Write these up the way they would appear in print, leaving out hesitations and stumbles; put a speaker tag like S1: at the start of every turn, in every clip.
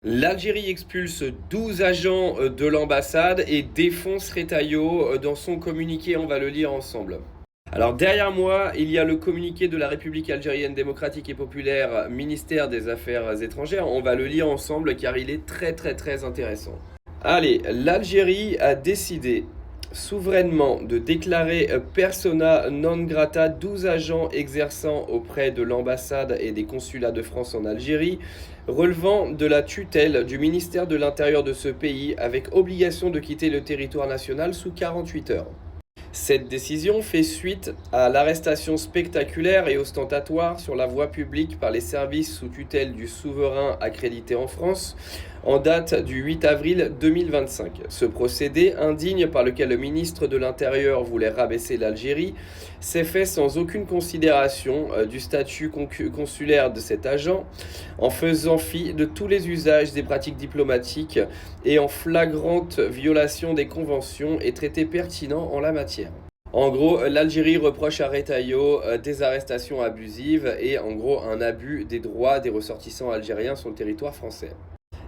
S1: L'Algérie expulse 12 agents de l'ambassade et défonce Retailleau dans son communiqué, on va le lire ensemble. Alors derrière moi, il y a le communiqué de la République algérienne démocratique et populaire, ministère des Affaires étrangères. On va le lire ensemble car il est très intéressant. Allez, l'Algérie a décidé souverainement de déclarer persona non grata 12 agents exerçant auprès de l'ambassade et des consulats de France en Algérie, relevant de la tutelle du ministère de l'Intérieur de ce pays, avec obligation de quitter le territoire national sous 48 heures. Cette décision fait suite à l'arrestation spectaculaire et ostentatoire sur la voie publique par les services sous tutelle du souverain accrédité en France en date du 8 avril 2025. Ce procédé, indigne par lequel le ministre de l'Intérieur voulait rabaisser l'Algérie, s'est fait sans aucune considération du statut consulaire de cet agent, en faisant fi de tous les usages des pratiques diplomatiques et en flagrante violation des conventions et traités pertinents en la matière. En gros, l'Algérie reproche à Retailleau des arrestations abusives et en gros un abus des droits des ressortissants algériens sur le territoire français.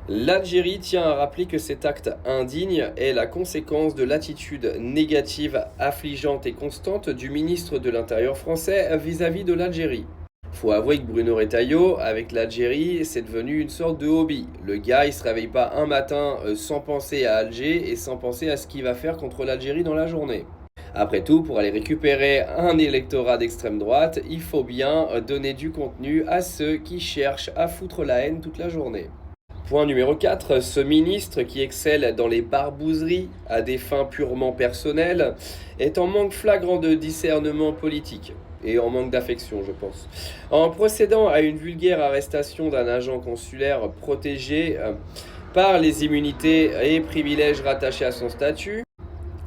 S1: L'Algérie tient à rappeler que cet acte indigne est la conséquence de l'attitude négative, affligeante et constante du ministre de l'Intérieur français vis-à-vis de l'Algérie. Faut avouer que Bruno Retailleau, avec l'Algérie, c'est devenu une sorte de hobby. Le gars, il se réveille pas un matin sans penser à Alger et sans penser à ce qu'il va faire contre l'Algérie dans la journée. Après tout, pour aller récupérer un électorat d'extrême droite, il faut bien donner du contenu à ceux qui cherchent à foutre la haine toute la journée. Point numéro 4, ce ministre qui excelle dans les barbouzeries à des fins purement personnelles est en manque flagrant de discernement politique et en manque d'affection, je pense. En procédant à une vulgaire arrestation d'un agent consulaire protégé par les immunités et privilèges rattachés à son statut,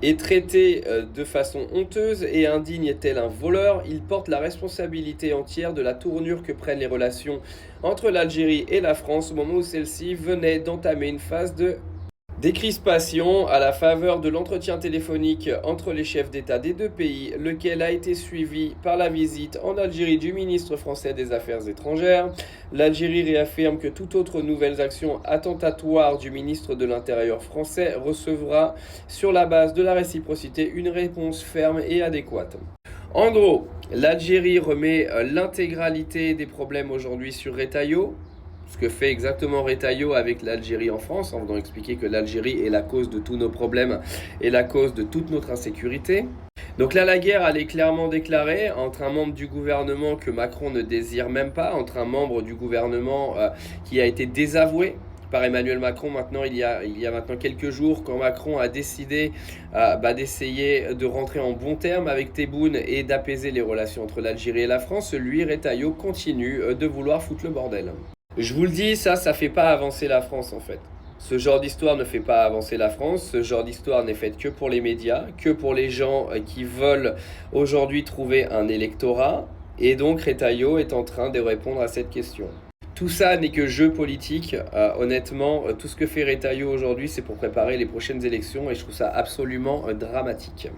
S1: et traité de façon honteuse et indigne tel un voleur, il porte la responsabilité entière de la tournure que prennent les relations entre l'Algérie et la France au moment où celle-ci venait d'entamer une phase de décrispation à la faveur de l'entretien téléphonique entre les chefs d'État des deux pays, lequel a été suivi par la visite en Algérie du ministre français des Affaires étrangères. L'Algérie réaffirme que toute autre nouvelle action attentatoire du ministre de l'Intérieur français recevra, sur la base de la réciprocité, une réponse ferme et adéquate. En gros, l'Algérie remet l'intégralité des problèmes aujourd'hui sur Retailleau, ce que fait exactement Retailleau avec l'Algérie en France, en venant expliquer que l'Algérie est la cause de tous nos problèmes et la cause de toute notre insécurité. Donc là, la guerre, elle est clairement déclarée entre un membre du gouvernement que Macron ne désire même pas, entre un membre du gouvernement qui a été désavoué par Emmanuel Macron maintenant, il y a maintenant quelques jours, quand Macron a décidé d'essayer de rentrer en bon terme avec Tebboune et d'apaiser les relations entre l'Algérie et la France, lui, Retailleau, continue de vouloir foutre le bordel. Je vous le dis, ça fait pas avancer la France en fait. Ce genre d'histoire ne fait pas avancer la France, ce genre d'histoire n'est faite que pour les médias, que pour les gens qui veulent aujourd'hui trouver un électorat, et donc Retailleau est en train de répondre à cette question. Tout ça n'est que jeu politique, honnêtement, tout ce que fait Retailleau aujourd'hui c'est pour préparer les prochaines élections et je trouve ça absolument dramatique.